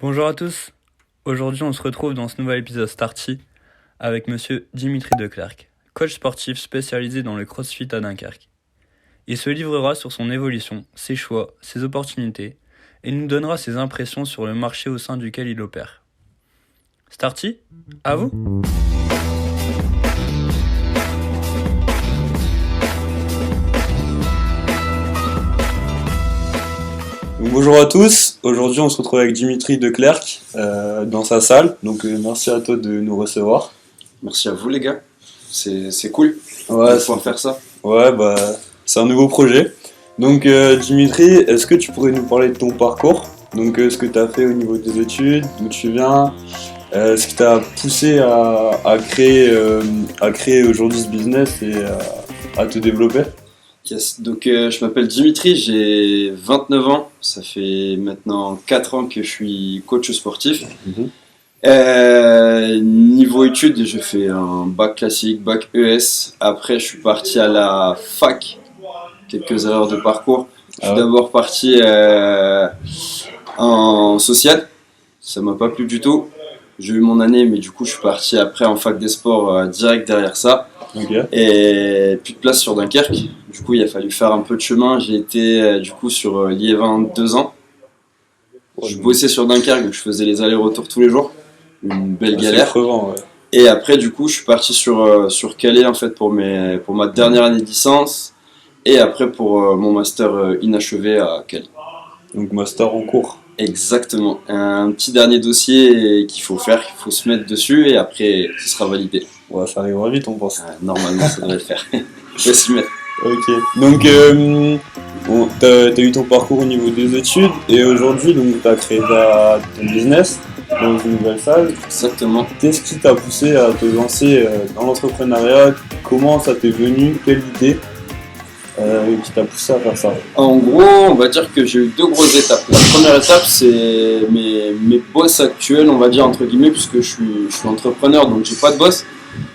Bonjour à tous, aujourd'hui on se retrouve dans ce nouvel épisode Starty avec monsieur Dimitri Declercq, coach sportif spécialisé dans le CrossFit à Dunkerque. Il se livrera sur son évolution, ses choix, ses opportunités et nous donnera ses impressions sur le marché au sein duquel il opère. Starty, à vous! Donc, bonjour à tous, aujourd'hui on se retrouve avec Dimitri Declercq dans sa salle, donc merci à toi de nous recevoir. Merci à vous les gars, c'est cool Ouais, de pouvoir faire ça. Ouais, bah c'est un nouveau projet. Donc Dimitri, est-ce que tu pourrais nous parler de ton parcours? Donc ce que tu as fait au niveau des études, d'où tu viens, ce qui t'a poussé à créer aujourd'hui ce business et à te développer? Yes. Donc je m'appelle Dimitri, j'ai 29 ans, ça fait maintenant 4 ans que je suis coach sportif. Niveau études, je fais un bac classique, bac ES. Après, je suis parti à la fac. Quelques erreurs de parcours. Je suis d'abord parti en social. Ça m'a pas plu du tout. J'ai eu mon année, mais du coup, je suis parti après en fac des sports direct derrière ça. Okay. Et plus de place sur Dunkerque. Du coup, il a fallu faire un peu de chemin. J'ai été du coup sur Liévin 2 ans. Je bossais sur Dunkerque, donc je faisais les allers-retours tous les jours. Une belle galère. Crevant, ouais. Et après, du coup, je suis parti sur Calais en fait pour ma dernière année de licence et après pour mon master inachevé à Calais. Donc master en cours. Exactement. Un petit dernier dossier qu'il faut faire, qu'il faut se mettre dessus et après, ce sera validé. Ouais, ça arrivera vite, on pense. Normalement, ça devrait le faire. Je vais s'y mettre. Ok. Donc bon, t'as eu ton parcours au niveau des études et aujourd'hui, donc t'as créé ton business dans une nouvelle salle. Exactement. Qu'est-ce qui t'a poussé à te lancer dans l'entrepreneuriat? Comment ça t'est venu? Quelle idée qui t'a poussé à faire ça? En gros, on va dire que j'ai eu 2 grosses étapes. La première étape, c'est mes boss actuels, on va dire entre guillemets, puisque je suis entrepreneur, donc j'ai pas de boss.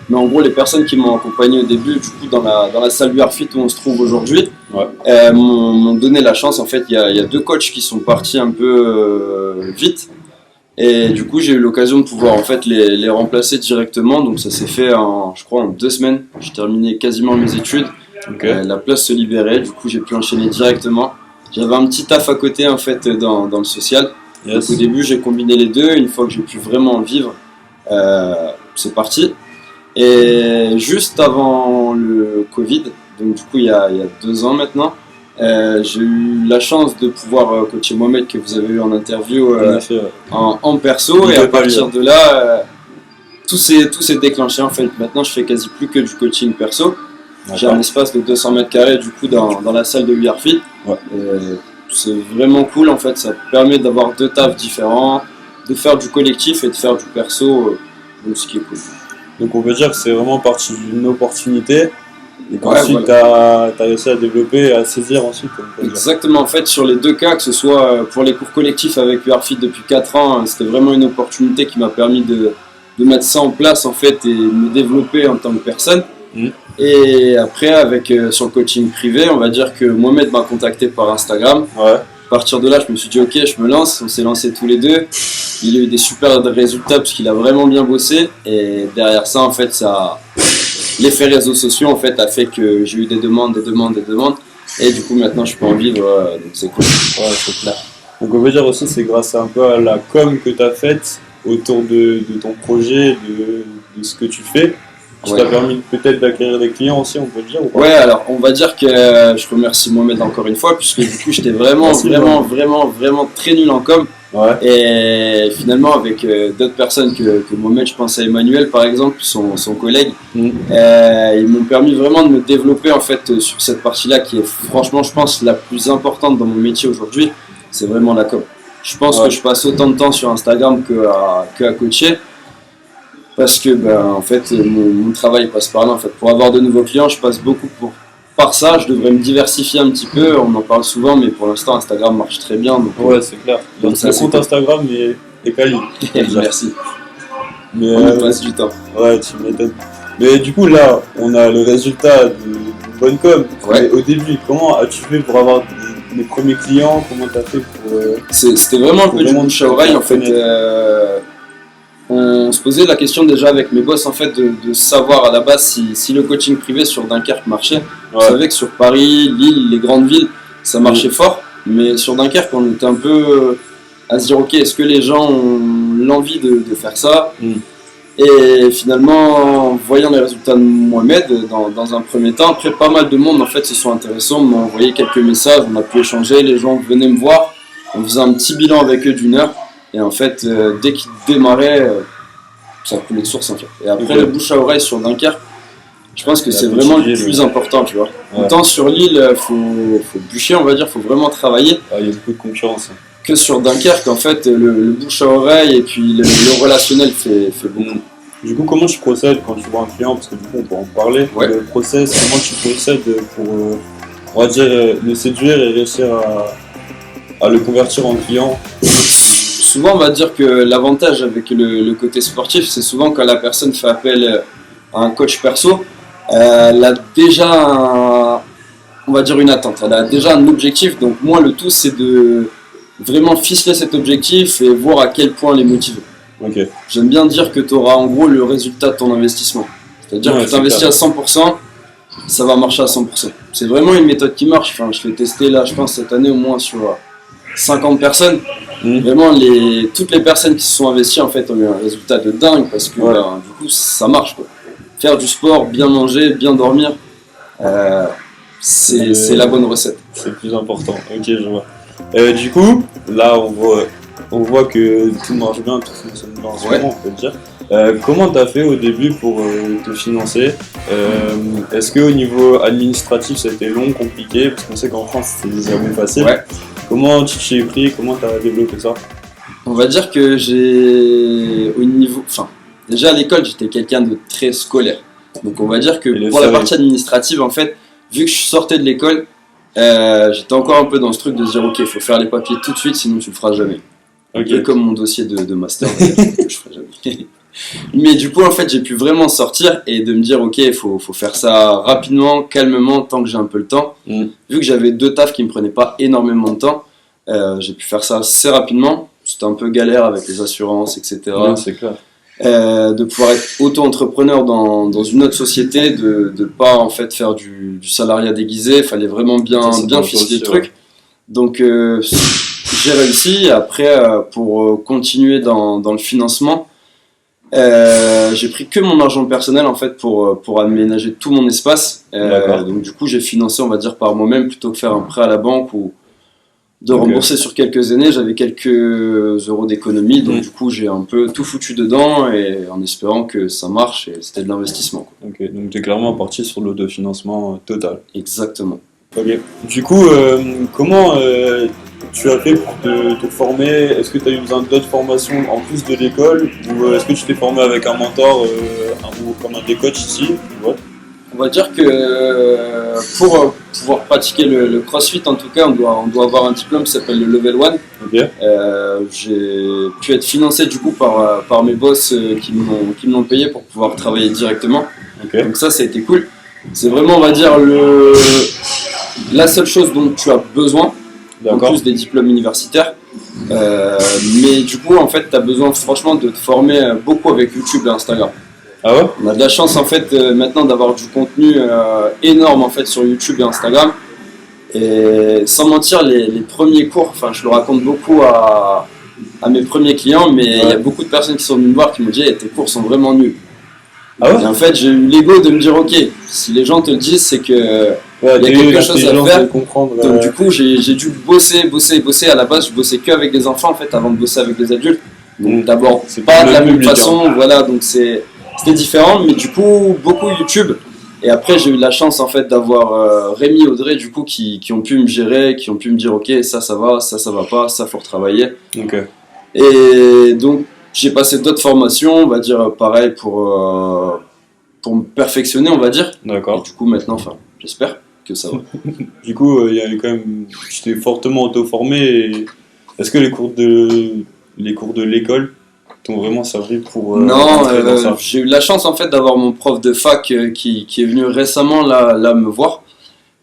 Mais en gros, les personnes qui m'ont accompagné au début, du coup, dans la salle URFit où on se trouve aujourd'hui, m'ont donné la chance. En fait, il y a 2 coachs qui sont partis un peu vite. Et du coup, j'ai eu l'occasion de pouvoir en fait les remplacer directement. Donc ça s'est fait je crois en 2 semaines. J'ai terminé quasiment mes études. Okay. La place se libérait. Du coup, j'ai pu enchaîner directement. J'avais un petit taf à côté en fait dans le social. Yes. Donc au début, j'ai combiné les deux. Une fois que j'ai pu vraiment en vivre, c'est parti. Et juste avant le Covid, donc du coup il y a 2 ans maintenant, j'ai eu la chance de pouvoir coacher Mohamed que vous avez eu en interview en perso, et à partir de là tout s'est déclenché en fait. Maintenant je fais quasi plus que du coaching perso. J'ai un espace de 200 mètres carrés du coup dans la salle de URFit. C'est vraiment cool en fait, ça permet d'avoir 2 tafs différents, de faire du collectif et de faire du perso, donc ce qui est cool. Donc on peut dire que c'est vraiment parti d'une opportunité et qu'ensuite t'as réussi à développer et à saisir ensuite. Exactement, en fait sur les 2 cas, que ce soit pour les cours collectifs avec URFit depuis 4 ans, c'était vraiment une opportunité qui m'a permis de mettre ça en place en fait et me développer en tant que personne. Et après sur le coaching privé, on va dire que Mohamed m'a contacté par Instagram. À partir de là, je me suis dit ok, je me lance. On s'est lancé tous les 2. Il a eu des super résultats parce qu'il a vraiment bien bossé. Et derrière ça, en fait, l'effet réseaux sociaux en fait a fait que j'ai eu des demandes. Et du coup, maintenant, je peux en vivre. Donc c'est cool. Ouais, c'est clair. Donc on peut dire aussi, c'est grâce un peu à la com que tu as faite autour de ton projet, de ce que tu fais. Qui t'a permis peut-être d'acquérir des clients aussi, on peut le dire ou pas? Ouais, alors on va dire que je remercie Mohamed encore une fois, puisque du coup j'étais vraiment très nul en com. Et finalement avec d'autres personnes que Mohamed, je pense à Emmanuel par exemple, son collègue, ils m'ont permis vraiment de me développer en fait sur cette partie-là qui est franchement je pense la plus importante dans mon métier aujourd'hui, c'est vraiment la com. Je pense que je passe autant de temps sur Instagram que à coacher. Parce que en fait mon travail passe par là en fait. Pour avoir de nouveaux clients, je passe beaucoup par ça. Je devrais me diversifier un petit peu. On en parle souvent, mais pour l'instant Instagram marche très bien. Donc, c'est clair. Donc le compte Instagram est quali. Merci. Mais on passe du temps. Ouais, tu m'étonnes. Mais du coup là, on a le résultat d'une bonne com. Mais au début, comment as-tu fait pour avoir les premiers clients, comment tu as fait pour... C'était vraiment un peu du bouche à oreille en fait. On se posait la question déjà avec mes boss en fait de savoir à la base si le coaching privé sur Dunkerque marchait. On savait que sur Paris, Lille, les grandes villes, ça marchait fort, mais sur Dunkerque on était un peu à se dire ok, est-ce que les gens ont l'envie de faire ça? Et finalement, en voyant les résultats de Mohamed dans un premier temps, après pas mal de monde en fait se sont intéressés, m'ont envoyé quelques messages, on a pu échanger, les gens venaient me voir, on faisait un petit bilan avec eux d'1 heure. Et en fait, dès qu'il démarrait, ça coulait de source en fait. Et après, le bouche à oreille sur Dunkerque, je pense que c'est vraiment le plus important, tu vois. Autant sur l'île, faut bûcher, on va dire, faut vraiment travailler. Il y a beaucoup de concurrence. Que sur Dunkerque, en fait, le bouche à oreille et puis le relationnel fait beaucoup. Du coup, comment tu procèdes quand tu vois un client? Parce que du coup, on peut en parler. Le process, comment tu procèdes pour, on va dire, le séduire et réussir à le convertir en client? Souvent, on va dire que l'avantage avec le côté sportif, c'est souvent quand la personne fait appel à un coach perso, elle a déjà, on va dire, une attente, elle a déjà un objectif. Donc moi, le tout, c'est de vraiment ficeler cet objectif et voir à quel point les motiver. J'aime bien dire que tu auras en gros le résultat de ton investissement. C'est-à-dire que tu investis à 100%, ça va marcher à 100%. C'est vraiment une méthode qui marche. Enfin, je vais tester là, je pense, cette année au moins sur 50 personnes. Vraiment, toutes les personnes qui se sont investies en fait ont eu un résultat de dingue parce que du coup ça marche quoi. Faire du sport, bien manger, bien dormir, c'est la bonne recette. C'est le plus important. Ok, je vois. Du coup, là on voit que tout marche bien, tout fonctionne bien en ce moment, on peut le dire. Comment tu as fait au début pour te financer? Est-ce qu'au niveau administratif ça a été long, compliqué? Parce qu'on sait qu'en France c'est jamais facile. Comment tu t'y es pris? Comment tu as développé ça? On va dire que déjà à l'école j'étais quelqu'un de très scolaire. Donc on va dire que pour la partie administrative en fait, vu que je sortais de l'école, j'étais encore un peu dans ce truc de se dire ok, il faut faire les papiers tout de suite sinon tu le feras jamais. Un peu comme mon dossier de master, je ferai jamais. Mais du coup en fait j'ai pu vraiment sortir et de me dire ok, il faut faire ça rapidement, calmement, tant que j'ai un peu le temps. Vu que j'avais 2 tafs qui me prenaient pas énormément de temps, j'ai pu faire ça assez rapidement. C'était un peu galère avec les assurances, etc. C'est clair. De pouvoir être auto-entrepreneur dans une autre société, de pas en fait faire du salariat déguisé. Il fallait vraiment bien ficeler le truc. Donc j'ai réussi. Après pour continuer dans le financement, j'ai pris que mon argent personnel en fait pour aménager tout mon espace. Donc du coup j'ai financé on va dire par moi-même plutôt que faire un prêt à la banque ou de rembourser sur quelques années. J'avais quelques euros d'économie, donc du coup j'ai un peu tout foutu dedans et en espérant que ça marche, et c'était de l'investissement. Donc tu es clairement parti sur l'autofinancement total. Exactement. Du coup, comment tu as fait pour te former? Est-ce que tu as eu besoin d'autres formations en plus de l'école, ou est-ce que tu t'es formé avec un mentor ou comme un des coachs ici? On va dire que pour pouvoir pratiquer le CrossFit, en tout cas, on doit avoir un diplôme qui s'appelle le Level 1. J'ai pu être financé du coup par mes boss qui me l'ont payé pour pouvoir travailler directement. Donc ça a été cool. C'est vraiment, on va dire, la seule chose dont tu as besoin, en plus des diplômes universitaires. Mais du coup, en fait, tu as besoin franchement de te former beaucoup avec YouTube et Instagram. On a de la chance en fait maintenant d'avoir du contenu énorme en fait sur YouTube et Instagram. Et sans mentir, les premiers cours, enfin je le raconte beaucoup à mes premiers clients, mais il y a beaucoup de personnes qui sont venues me voir qui m'ont dit tes cours sont vraiment nuls. Et en fait j'ai eu l'ego de me dire ok, si les gens te le disent c'est que il y a quelque chose à faire. Donc du coup j'ai dû bosser. À la base je bossais que avec des enfants en fait avant de bosser avec des adultes. Donc d'abord pas de la même façon, voilà, donc c'était différent, mais du coup beaucoup YouTube. Et après j'ai eu la chance en fait d'avoir Rémi, Audrey du coup qui ont pu me gérer, qui ont pu me dire ok ça va, ça va pas, ça faut retravailler. Et donc j'ai passé d'autres formations, on va dire pareil pour me perfectionner on va dire. Et du coup maintenant, enfin j'espère que ça va. Du coup il y a quand même, tu t'es fortement auto-formé. Est-ce que les cours de l'école t'ont vraiment servi pour non, j'ai eu la chance en fait d'avoir mon prof de fac qui est venu récemment là me voir,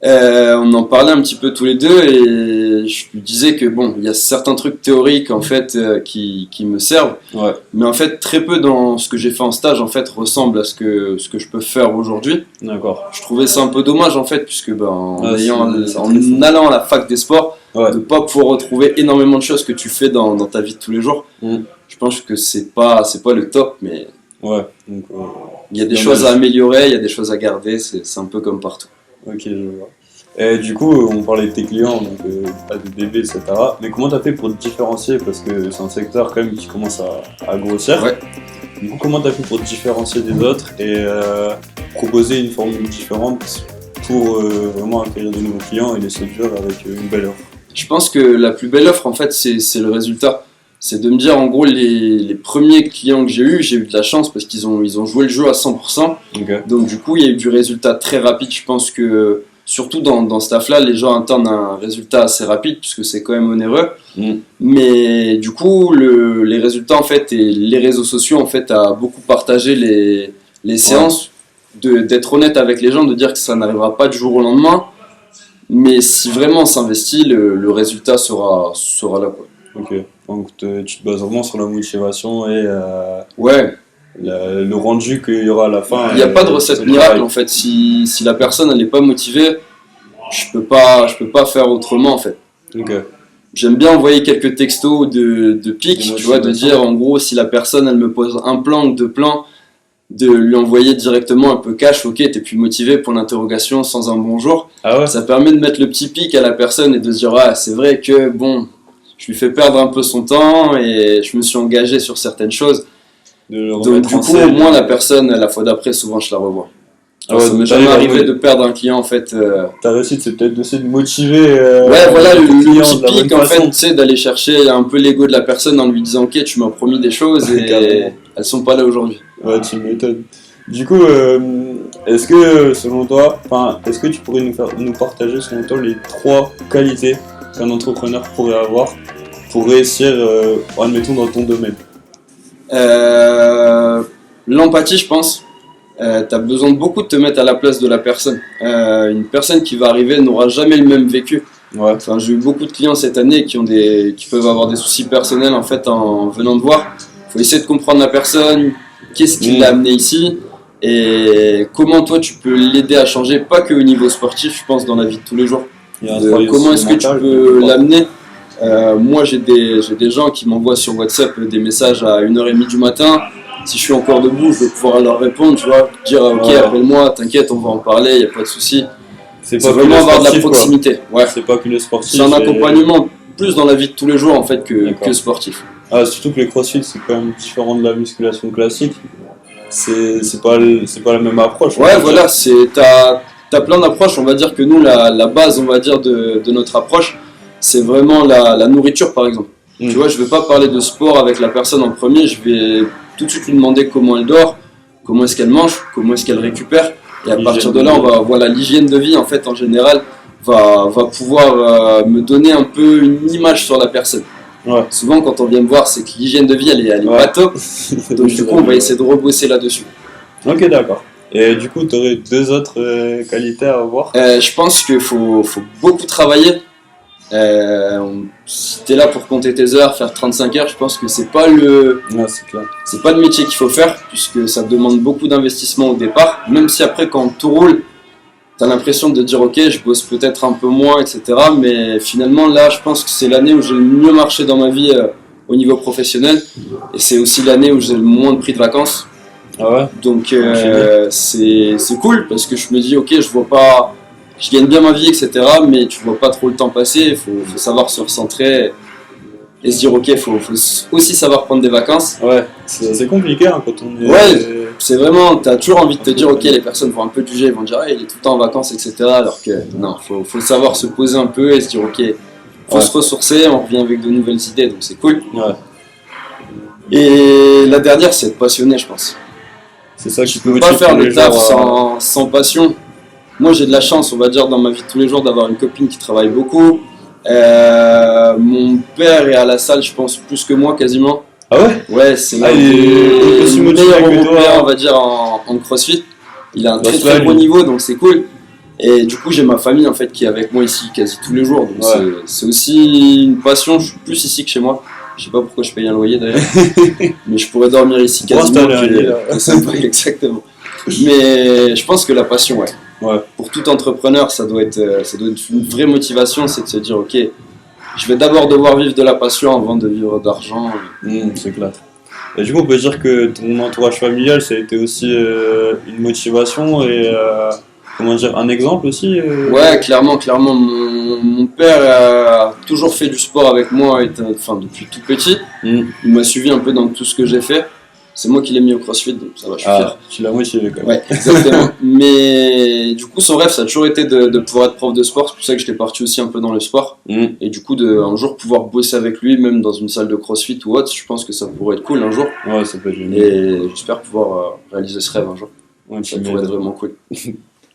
On en parlait un petit peu tous les deux et je lui disais que bon, il y a certains trucs théoriques en fait qui me servent, mais en fait très peu dans ce que j'ai fait en stage en fait ressemble à ce que je peux faire aujourd'hui. D'accord. Je trouvais ça un peu dommage en fait puisque en allant à la fac des sports, de pas pouvoir retrouver énormément de choses que tu fais dans ta vie de tous les jours. Je pense que c'est pas le top, mais donc, il y a des choses à améliorer, il y a des choses à garder, c'est un peu comme partout. Ok, je vois. Et du coup, on parlait de tes clients, donc ADDB, etc. Mais comment t'as fait pour te différencier? Parce que c'est un secteur quand même qui commence à grossir. Ouais. Du coup, comment t'as fait pour te différencier des autres et proposer une formule différente pour vraiment acquérir de nouveaux clients et les séduire avec une belle offre? Je pense que la plus belle offre, en fait, c'est le résultat. C'est de me dire, en gros, les premiers clients que j'ai eu de la chance parce qu'ils ont joué le jeu à 100%. Okay. Donc, du coup, il y a eu du résultat très rapide. Je pense que, surtout dans ce taf-là, les gens attendent un résultat assez rapide puisque c'est quand même onéreux. Mais du coup, les résultats, en fait, et les réseaux sociaux, en fait, a beaucoup partagé les séances, d'être honnête avec les gens, de dire que ça n'arrivera pas du jour au lendemain. Mais si vraiment on s'investit, le résultat sera là, quoi. Ok, donc tu te bases vraiment sur la motivation et le rendu qu'il y aura à la fin. Il n'y a pas de recette miracle en fait. Si la personne elle n'est pas motivée, je peux pas faire autrement en fait. Okay. J'aime bien envoyer quelques textos de pic, tu vois, de dire en gros si la personne elle me pose un plan ou deux plans, de lui envoyer directement un peu cash, ok, t'es plus motivé pour l'interrogation sans un bonjour. Ah ouais. Ça permet de mettre le petit pic à la personne et de se dire c'est vrai que bon, je lui fais perdre un peu son temps et je me suis engagé sur certaines choses. Donc du coup, au moins la personne, la fois d'après, souvent je la revois. Ça m'est jamais arrivé de perdre un client en fait. Ta réussite, c'est peut-être d'essayer de motiver. Le petit pic en fait, tu sais, d'aller chercher un peu l'ego de la personne en lui disant ok, tu m'as promis des choses et elles sont pas là aujourd'hui. Ouais, tu m'étonnes. Du coup, est-ce que selon toi, est-ce que tu pourrais nous partager selon toi les 3 qualités qu'un entrepreneur pourrait avoir pour réussir, admettons, dans ton domaine? L'empathie, je pense. T'as besoin de beaucoup de te mettre à la place de la personne. Une personne qui va arriver n'aura jamais le même vécu. Enfin, j'ai eu beaucoup de clients cette année qui peuvent avoir des soucis personnels en fait en venant te voir. Faut essayer de comprendre la personne, qu'est-ce qui l'a amené ici et comment toi tu peux l'aider à changer, pas que au niveau sportif, je pense dans la vie de tous les jours. Comment est-ce que tu peux l'amener? Moi j'ai des gens qui m'envoient sur WhatsApp des messages à 1h30 du matin. Si je suis encore debout, je vais pouvoir leur répondre, tu vois, dire ok, appelle-moi, t'inquiète, on va en parler, y a pas de souci. C'est vraiment avoir de la proximité. Ouais. C'est pas que le sportif. C'est un accompagnement plus dans la vie de tous les jours en fait que sportif. Surtout que le CrossFit c'est quand même différent de la musculation classique. C'est pas la même approche. Ouais, voilà, t'as plein d'approches. On va dire que nous, la base, on va dire de notre approche, c'est vraiment la nourriture, par exemple. Tu vois, je vais pas parler de sport avec la personne en premier. Je vais tout de suite lui demander comment elle dort, comment est-ce qu'elle mange, comment est-ce qu'elle récupère. Et à partir de là, l'hygiène de vie, en fait, en général, va pouvoir me donner un peu une image sur la personne. Ouais. Souvent, quand on vient me voir, c'est que l'hygiène de vie, elle est pas top. Donc, du coup, on va essayer de rebosser là-dessus. Ok, d'accord. Et du coup, tu aurais 2 autres qualités à avoir? Je pense qu'il faut beaucoup travailler. Si t'es là pour compter tes heures, faire 35 heures, je pense que c'est pas le métier qu'il faut faire, puisque ça demande beaucoup d'investissement au départ. Même si après, quand tout roule, t'as l'impression de dire ok, je bosse peut-être un peu moins, etc. Mais finalement, là, je pense que c'est l'année où j'ai le mieux marché dans ma vie au niveau professionnel. Et c'est aussi l'année où j'ai le moins pris de vacances. Ah ouais. Donc c'est cool parce que je me dis ok, je gagne bien ma vie, etc. Mais tu vois pas trop le temps passer. Il faut savoir se recentrer et se dire ok, faut aussi savoir prendre des vacances. Ouais, c'est compliqué quand on est. Ouais, c'est vraiment, t'as toujours envie de te dire ok, les personnes vont un peu juger, ils vont dire il est tout le temps en vacances, etc. Alors que non, faut savoir se poser un peu et se dire ok, faut se ressourcer, on revient avec de nouvelles idées, donc c'est cool. Ouais. Et la dernière, c'est être passionné, je pense. C'est ça qui peut motiver. Tu peux pas faire le taf sans passion. Moi, j'ai de la chance, on va dire, dans ma vie de tous les jours, d'avoir une copine qui travaille beaucoup. Mon père est à la salle, je pense, plus que moi, quasiment. Ah ouais? Ouais, c'est l'un des meilleurs européens, on va dire, en CrossFit. Il a un très bon niveau, donc c'est cool. Et du coup, j'ai ma famille en fait qui est avec moi ici quasi tous les jours. Donc c'est aussi une passion. Je suis plus ici que chez moi. Je sais pas pourquoi je paye un loyer d'ailleurs. Mais je pourrais dormir ici quasiment. Exactement. Mais je pense que la passion, pour tout entrepreneur, ça doit être une vraie motivation. C'est de se dire, ok, je vais d'abord devoir vivre de la passion avant de vivre d'argent. C'est clair. Et du coup, on peut dire que ton entourage familial, ça a été aussi une motivation et comment dire, un exemple aussi Ouais, clairement. Mon père a toujours fait du sport avec moi depuis tout petit. Il m'a suivi un peu dans tout ce que j'ai fait. C'est moi qui l'ai mis au CrossFit, donc ça va, je suis fier. Tu l'as motivé quand même. Ouais, exactement. Mais du coup, son rêve, ça a toujours été de pouvoir être prof de sport. C'est pour ça que j'étais parti aussi un peu dans le sport. Et du coup, un jour pouvoir bosser avec lui, même dans une salle de CrossFit ou autre, je pense que ça pourrait être cool un jour. Ouais, ça peut être génial. Et j'espère pouvoir réaliser ce rêve un jour. Ouais, ça pourrait être vraiment cool.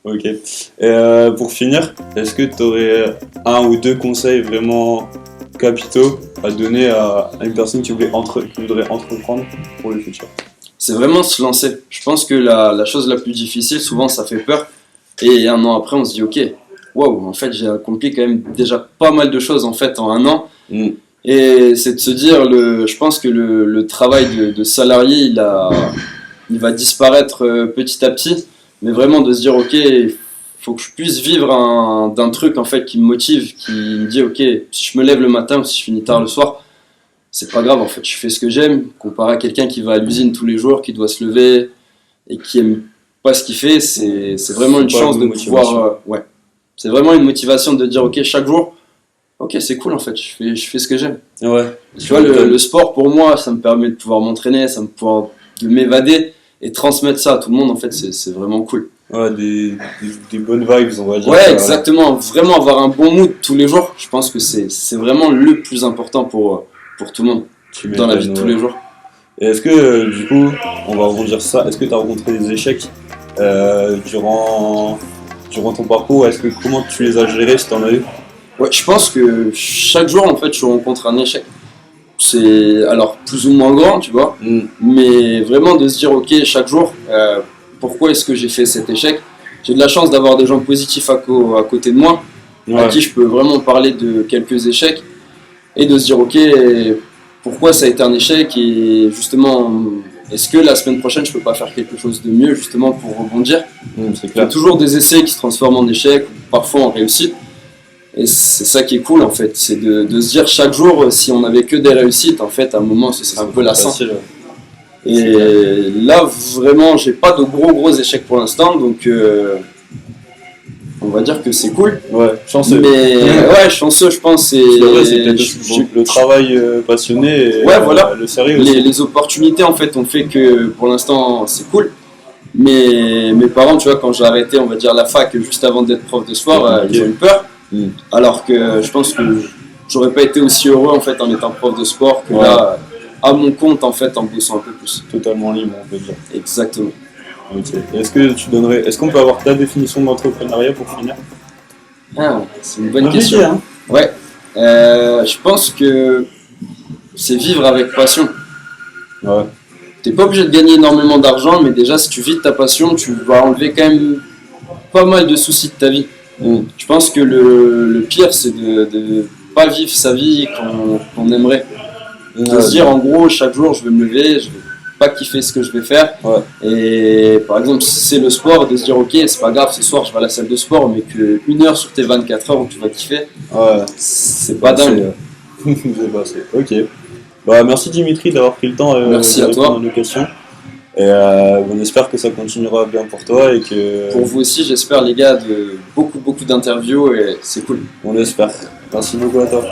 Ok. Et pour finir, est-ce que tu aurais un ou deux conseils vraiment capitaux à donner à une personne qui voudrait entreprendre pour le futur? C'est vraiment se lancer. Je pense que la chose la plus difficile, souvent ça fait peur. Et un an après, on se dit ok, waouh, en fait j'ai accompli quand même déjà pas mal de choses en fait en un an. Et c'est de se dire, je pense que le travail de salarié, il va disparaître petit à petit. Mais vraiment de se dire ok, il faut que je puisse vivre d'un truc en fait qui me motive, qui me dit ok, si je me lève le matin ou si je finis tard le soir, c'est pas grave en fait, je fais ce que j'aime, comparé à quelqu'un qui va à l'usine tous les jours, qui doit se lever et qui aime pas ce qu'il fait, c'est vraiment une chance de pouvoir c'est vraiment une motivation de dire ok, chaque jour, ok, c'est cool en fait, je fais ce que j'aime. Ouais. Tu vois, le sport pour moi, ça me permet de pouvoir m'entraîner, de m'évader et transmettre ça à tout le monde en fait, c'est vraiment cool. Ouais, des bonnes vibes, on va dire. Ouais, exactement. Vraiment avoir un bon mood tous les jours, je pense que c'est vraiment le plus important pour tout le monde dans la vie de tous les jours. Et est-ce que, du coup, on va rebondir ça, est-ce que tu as rencontré des échecs durant ton parcours? Comment tu les as gérés si tu en as eu? Ouais, je pense que chaque jour, en fait, je rencontre un échec. C'est alors plus ou moins grand, tu vois, mais vraiment de se dire, ok, chaque jour, pourquoi est-ce que j'ai fait cet échec? J'ai de la chance d'avoir des gens positifs à côté de moi, à qui je peux vraiment parler de quelques échecs, et de se dire, ok, pourquoi ça a été un échec, et justement, est-ce que la semaine prochaine, je peux pas faire quelque chose de mieux, justement, pour rebondir? C'est clair. Il y a toujours des essais qui se transforment en échecs, parfois en réussite. Et c'est ça qui est cool en fait, c'est de se dire chaque jour, si on avait que des réussites, en fait, à un moment, c'est un peu lassant. Et là, vraiment, j'ai pas de gros échecs pour l'instant, donc on va dire que c'est cool. Ouais, chanceux. Mais ouais, chanceux, je pense. C'est peut-être le travail passionné et voilà. le sérieux aussi. Les opportunités, en fait, ont fait que pour l'instant, c'est cool. Mais mes parents, tu vois, quand j'ai arrêté, on va dire, la fac, juste avant d'être prof de sport, ils ont eu peur. Alors que je pense que j'aurais pas été aussi heureux en fait en étant prof de sport que là à mon compte en fait en bossant un peu plus. Totalement libre on peut dire. Exactement. Okay. Est-ce qu'on peut avoir ta définition d'entrepreneuriat pour finir? C'est une bonne question. Hein. Ouais. Je pense que c'est vivre avec passion. Ouais. T'es pas obligé de gagner énormément d'argent, mais déjà si tu vis de ta passion, tu vas enlever quand même pas mal de soucis de ta vie. Je pense que le pire, c'est de pas vivre sa vie qu'on aimerait. De se dire, en gros, chaque jour, je vais me lever, je vais pas kiffer ce que je vais faire. Et par exemple, si c'est le sport, de se dire, ok, c'est pas grave, ce soir, je vais à la salle de sport, mais que 1 heure sur tes 24 heures où tu vas kiffer, c'est pas dingue. C'est passé. Ok. Bah, merci Dimitri d'avoir pris le temps de répondre à nos questions. Et on espère que ça continuera bien pour toi et que... Pour vous aussi, j'espère les gars, de beaucoup d'interviews et c'est cool. On l'espère. Merci beaucoup à toi.